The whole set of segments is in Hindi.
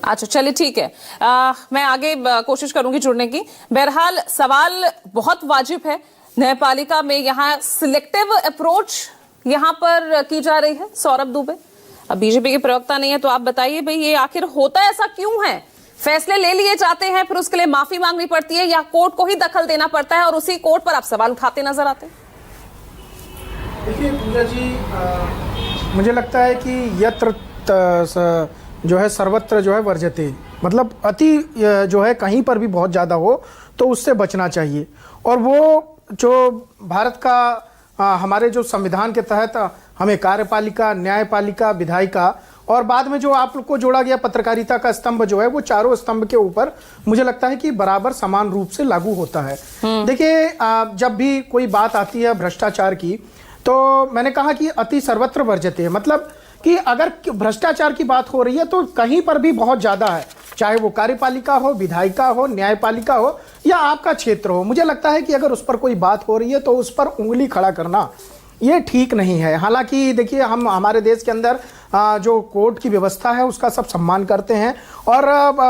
अच्छा चलिए ठीक है। मैं आगे कोशिश करूंगी जुड़ने की। बहरहाल सवाल बहुत वाजिब है। न्यायपालिका में यहाँ सिलेक्टिव अप्रोच यहाँ पर की जा रही है। सौरभ दुबे अब बीजेपी के प्रवक्ता नहीं है, तो आप बताइए भाई ये आखिर होता ऐसा क्यों है? फैसले ले लिए जाते हैं, फिर उसके लिए माफी मांगनी पड़ती है, या कोर्ट को ही दखल देना पड़ता है और उसी कोर्ट पर आप सवाल उठाते नजर आते हैं? देखिए पूजा जी, मुझे लगता है कि यत्र जो है सर्वत्र जो है वर्जते, मतलब अति जो है कहीं पर भी बहुत ज़्यादा हो तो उससे बचना चाहिए। और वो जो भारत का हमारे जो संविधान के तहत हमें कार्यपालिका, न्यायपालिका, विधायिका और बाद में जो आप लोग को जोड़ा गया पत्रकारिता का स्तंभ जो है, वो चारों स्तंभ के ऊपर मुझे लगता है कि बराबर समान रूप से लागू होता है। देखिए जब भी कोई बात आती है भ्रष्टाचार की, तो मैंने कहा कि अति सर्वत्र वर्जते है, मतलब कि अगर भ्रष्टाचार की बात हो रही है तो कहीं पर भी बहुत ज़्यादा है, चाहे वो कार्यपालिका हो, विधायिका हो, न्यायपालिका हो या आपका क्षेत्र हो। मुझे लगता है कि अगर उस पर कोई बात हो रही है तो उस पर उंगली खड़ा करना ये ठीक नहीं है। हालांकि देखिए हम हमारे देश के अंदर जो कोर्ट की व्यवस्था है उसका सब सम्मान करते हैं और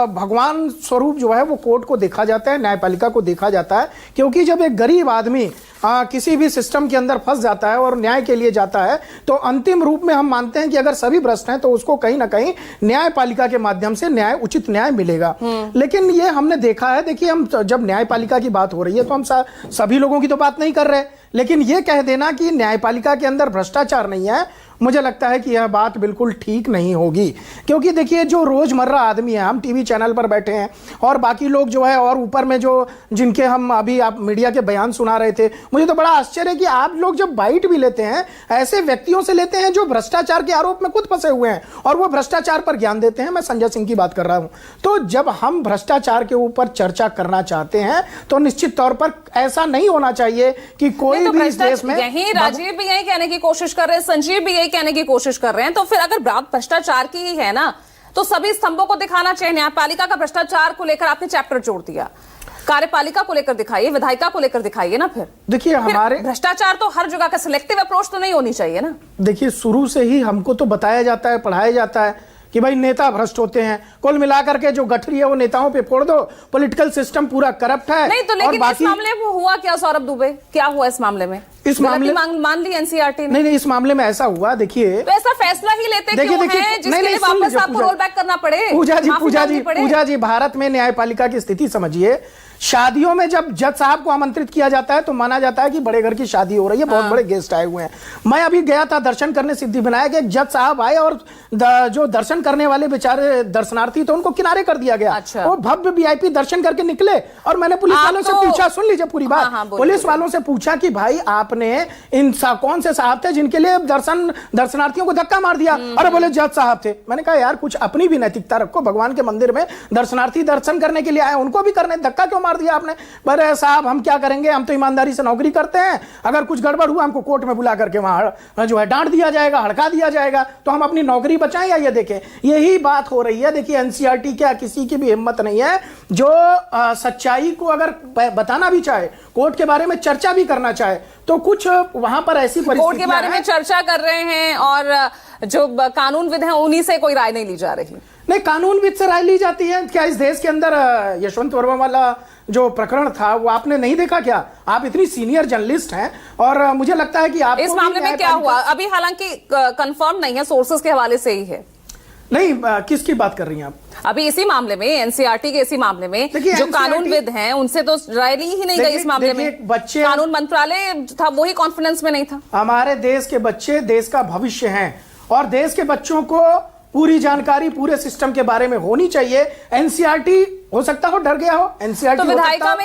भगवान स्वरूप जो है वो कोर्ट को देखा जाता है, न्यायपालिका को देखा जाता है, क्योंकि जब एक गरीब आदमी किसी भी सिस्टम के अंदर फंस जाता है और न्याय के लिए जाता है तो अंतिम रूप में हम मानते हैं कि अगर सभी भ्रष्ट हैं तो उसको कहीं ना कहीं न्यायपालिका के माध्यम से उचित न्याय मिलेगा। लेकिन ये हमने देखा है, देखिए हम जब न्यायपालिका की बात हो रही है तो हम सभी लोगों की तो बात नहीं कर रहे, लेकिन ये कह देना कि न्यायपालिका के अंदर भ्रष्टाचार नहीं है, मुझे लगता है कि यह बात बिल्कुल ठीक नहीं होगी। क्योंकि देखिए जो रोजमर्रा आदमी है, हम टीवी चैनल पर बैठे हैं और बाकी लोग जो है, और ऊपर में जो जिनके हम अभी आप मीडिया के बयान सुना रहे थे, मुझे तो बड़ा आश्चर्य है कि आप लोग जब बाइट भी लेते हैं ऐसे व्यक्तियों से लेते हैं जो भ्रष्टाचार के आरोप में खुद फंसे हुए हैं और वो भ्रष्टाचार पर ज्ञान देते हैं। मैं संजय सिंह की बात कर रहा हूं। तो जब हम भ्रष्टाचार के ऊपर चर्चा करना चाहते हैं तो निश्चित तौर पर ऐसा नहीं होना चाहिए कि कोई भी इस देश में, यही राजीव भी यही कहने की कोशिश कर रहे हैं, संजीव भी यही कहने की कोशिश कर रहे हैं, तो फिर अगर बात भ्रष्टाचार की ही है ना तो सभी स्तंभों को दिखाना चाहिए। न्यायपालिका का भ्रष्टाचार को लेकर आपने चैप्टर जोड़ दिया, कार्यपालिका को लेकर दिखाइए, विधायिका को लेकर दिखाइए ना। फिर देखिए हमारे भ्रष्टाचार तो हर जगह का सिलेक्टिव अप्रोच तो नहीं होनी चाहिए ना। देखिए शुरू से ही हमको तो बताया जाता है, पढ़ाया जाता है कि भाई नेता भ्रष्ट होते हैं, कुल मिलाकर के जो गठरी है वो नेताओं पे फोड़ दो, पॉलिटिकल सिस्टम पूरा करप्ट है। नहीं तो लेकिन इस मामले में हुआ क्या सौरभ दुबे, क्या हुआ इस मामले में? इस मामले मान ली एनसीईआरटी ने? नहीं, इस मामले में ऐसा हुआ, देखिए तो ऐसा फैसला ही लेते क्यों हैं जिसके लिए वापस आपको रोल बैक करना पड़े? पूजा जी भारत में न्यायपालिका की स्थिति समझिए। शादियों में जब जज साहब को आमंत्रित किया जाता है तो माना जाता है कि बड़े घर की शादी हो रही है, बहुत बड़े गेस्ट आए हुए हैं। मैं अभी गया था दर्शन करने सिद्धिविनायक, एक जज साहब आए और जो दर्शन करने वाले बेचारे दर्शनार्थी थे उनको किनारे कर दिया गया। अच्छा। वो भव्य वीआईपी दर्शन करके निकले और मैंने पुलिस वालों से पूछा, सुन लीजिए पूरी बात, पुलिस वालों से पूछा कि भाई आपने इन कौन से साहब थे जिनके लिए दर्शनार्थियों को धक्का मार दिया? अरे बोले जज साहब थे। मैंने कहा यार कुछ अपनी भी नैतिकता रखो, भगवान के मंदिर में दर्शनार्थी दर्शन करने के लिए आए, उनको भी करने धक्का क्यों मार दिया आपने? अरे साहब हम क्या करेंगे, हम तो ईमानदारी से नौकरी करते हैं, अगर कुछ गड़बड़ हुआ हमको कोर्ट में बुला करके वहां जो है डांट दिया जाएगा, हड़का दिया जाएगा, तो हम अपनी नौकरी बचाएं या ये देखें? यही बात हो रही है। देखिए एनसीईआरटी क्या किसी की भी हिम्मत नहीं है जो सच्चाई को अगर बताना भी चाहे, कोर्ट के बारे में चर्चा भी करना चाहे, तो कुछ वहां पर ऐसी कोर्ट के बारे में चर्चा कर रहे हैं और जो कानूनविद हैं उन्हीं से कोई राय नहीं ली जा रही। नहीं, कानूनविद से राय ली जाती है क्या? इस देश के अंदर यशवंत वर्मा वाला जो प्रकरण था वो आपने नहीं देखा क्या? आप इतनी सीनियर जर्नलिस्ट हैं और मुझे लगता है कि आप इस मामले में क्या हुआ अभी हालांकि कंफर्म नहीं है, सोर्सेस के हवाले से ही है। नहीं, किसकी बात कर रही हैं आप? अभी इसी मामले में, एनसीईआरटी के इसी मामले में जो कानूनविद हैं उनसे तो राय ली ही नहीं गई इस मामले में। बच्चे, कानून मंत्रालय था वही कॉन्फिडेंस में नहीं था। हमारे देश के बच्चे देश का भविष्य हैं और देश के बच्चों को पूरी जानकारी पूरे सिस्टम के बारे में होनी चाहिए। एनसीईआरटी हो सकता हो डर गया हो, एनसीईआरटी तो विधायिका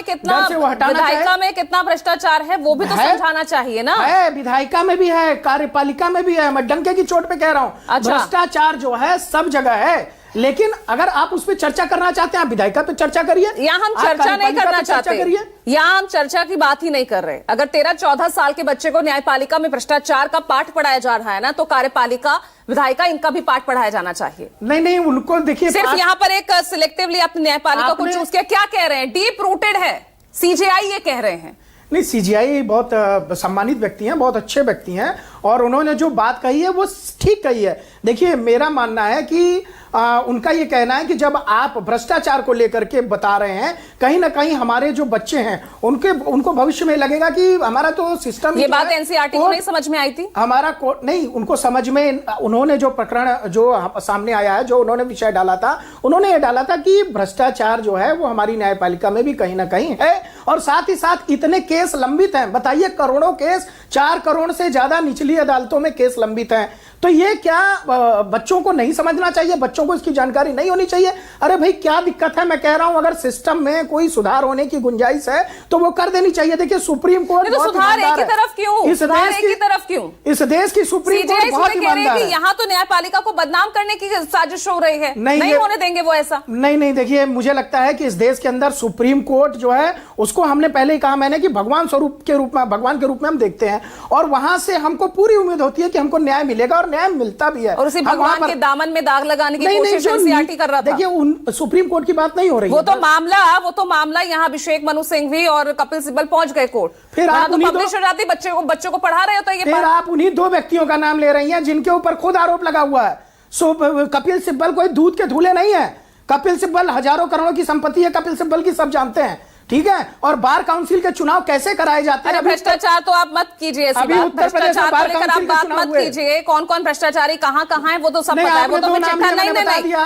में कितना भ्रष्टाचार है वो भी तो समझाना चाहिए ना। है, विधायिका में भी है, कार्यपालिका में भी है, मैं डंके की चोट पे कह रहा हूँ। अच्छा। भ्रष्टाचार जो है सब जगह है, लेकिन अगर आप उस पर चर्चा करना चाहते हैं, आप विधायिका पे चर्चा करिए। यहाँ हम चर्चा नहीं करना चाहते, यहाँ हम चर्चा की बात ही नहीं कर रहे। अगर 13-14 साल के बच्चे को न्यायपालिका में भ्रष्टाचार का पाठ पढ़ाया जा रहा है ना, तो कार्यपालिका, विधायिका, इनका भी पाठ पढ़ाया जाना चाहिए। नहीं, उनको देखिए सिर्फ यहाँ पर एक सिलेक्टिवली अपनी न्यायपालिका को चूज किया। क्या कह रहे हैं? डीप रूटेड है, सीजेआई ये कह रहे हैं। नहीं, सीजीआई बहुत सम्मानित व्यक्ति हैं, बहुत अच्छे व्यक्ति हैं और उन्होंने जो बात कही है वो ठीक कही है। देखिए मेरा मानना है कि उनका ये कहना है कि जब आप भ्रष्टाचार को लेकर के बता रहे हैं, कहीं ना कहीं हमारे जो बच्चे हैं उनको भविष्य में लगेगा कि हमारा तो सिस्टम, ये बात एनसीईआरटी को नहीं समझ में आई थी, हमारा कोर्ट नहीं, उनको समझ में, उन्होंने जो प्रकरण जो सामने आया है, जो उन्होंने विषय डाला था, उन्होंने ये डाला था कि भ्रष्टाचार जो है वो हमारी न्यायपालिका में भी कहीं ना कहीं है, और साथ ही साथ इतने केस लंबित हैं, बताइए करोड़ों केस, 4 करोड़ से ज्यादा निचली अदालतों में केस लंबित हैं। तो ये क्या बच्चों को नहीं समझना चाहिए, बच्चों को इसकी जानकारी नहीं होनी चाहिए? अरे भाई क्या दिक्कत है, मैं कह रहा हूं अगर सिस्टम में कोई सुधार होने की गुंजाइश है तो वो कर देनी चाहिए। देखिए सुप्रीम कोर्ट तो सुधार एक ही तरफ क्यों, इस देश की सुप्रीम कोर्ट बहुत ईमानदार है। यहाँ तो न्यायपालिका को बदनाम करने की साजिश हो रही है, नहीं होने देंगे वो ऐसा। नहीं देखिए मुझे लगता है कि इस देश के अंदर सुप्रीम कोर्ट जो है उसको हमने पहले ही कहा मैंने कि भगवान के रूप में हम देखते हैं, और वहां से हमको पूरी उम्मीद होती है कि हमको न्याय मिलेगा, और न्याय मिलता भी है। और उसी भगवान के दामन में दाग लगाने की कोशिश एनसीईआरटी कर रहा था। देखिए सुप्रीम कोर्ट की बात नहीं हो रही, वो तो मामला यहाँ अभिषेक मनु सिंघवी और कपिल सिब्बल पहुंच गए कोर्ट, फिर आप तो पब्लिश हो जाती, बच्चों को पढ़ा रहे होते। फिर आप उन्हीं 2 व्यक्तियों का नाम ले रही हैं जिनके ऊपर खुद आरोप लगा हुआ है। कपिल सिब्बल कोई दूध के धूले नहीं है, कपिल सिब्बल हजारों करोड़ों की संपत्ति है कपिल सिब्बल की, सब जानते हैं, ठीक है। और बार काउंसिल के चुनाव कैसे कराए जाते हैं? भ्रष्टाचार तो आप मत कीजिए, भ्रष्टाचार को लेकर आप बात मत कीजिए, कौन कौन भ्रष्टाचारी कहाँ है वो तो सब पता है, वो तो हमें चिट्ठा नहीं,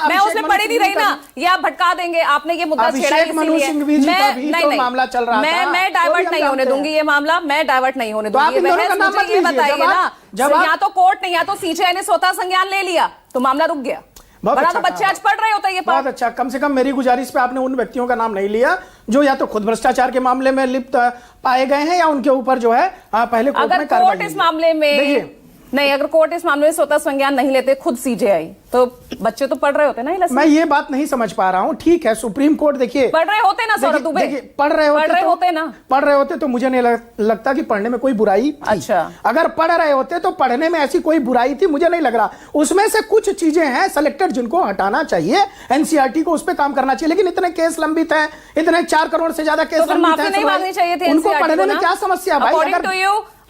मैं उसमें पढ़ी नहीं रही ना, ये आप भटका देंगे, आपने ये मुद्दा छेड़ा इसलिए मामला चल रहा है, मैं डाइवर्ट नहीं होने दूंगी ये मामला, मैं डाइवर्ट नहीं होने दूंगी। मुझे ये बताइए ना, या तो कोर्ट ने या तो सीजेआई ने स्वतः संज्ञान ले लिया तो मामला रुक गया, बड़ा तो बच्चे आज पढ़ रहे होते हैं ये बहुत अच्छा। कम से कम मेरी गुजारिश पे आपने उन व्यक्तियों का नाम नहीं लिया जो या तो खुद भ्रष्टाचार के मामले में लिप्त पाए गए हैं या उनके ऊपर जो है पहले कोर्ट में कार्रवाई। अगर कोर्ट इस मामले में अगर कोर्ट इस मामले में स्वतः संज्ञान नहीं लेते खुद सीजेआई, तो बच्चे तो पढ़ रहे होते ना। मैं ये बात नहीं समझ पा रहा हूँ, ठीक है सुप्रीम कोर्ट देखिए पढ़ रहे होते ना सौरभ दुबे, पढ़ रहे होते तो मुझे नहीं लगता कि पढ़ने में कोई बुराई थी। अच्छा, अगर पढ़ रहे होते तो पढ़ने में ऐसी कोई बुराई थी, मुझे नहीं लग रहा। उसमें से कुछ चीजें हैं सेलेक्टेड जिनको हटाना चाहिए, एनसीईआरटी को उस पर काम करना चाहिए, लेकिन इतने केस लंबित हैं, इतने 4 करोड़ से ज्यादा केस लंबित हैं, उनको पढ़ने में क्या समस्या भाई?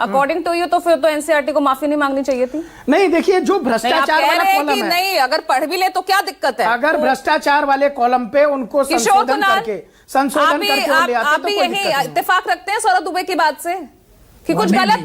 अकॉर्डिंग टू यू तो फिर तो एनसीईआरटी को माफी नहीं मांगनी चाहिए थी। नहीं देखिए जो भ्रष्टाचार वाला कॉलम है, नहीं अगर पढ़ भी ले तो क्या दिक्कत है? अगर भ्रष्टाचार वाले कॉलम पे उनको संशोधन करके ले आते तो कोई दिक्कत नहीं। इत्तेफाक रखते हैं सौरभ दुबे की बात से कि कुछ गलत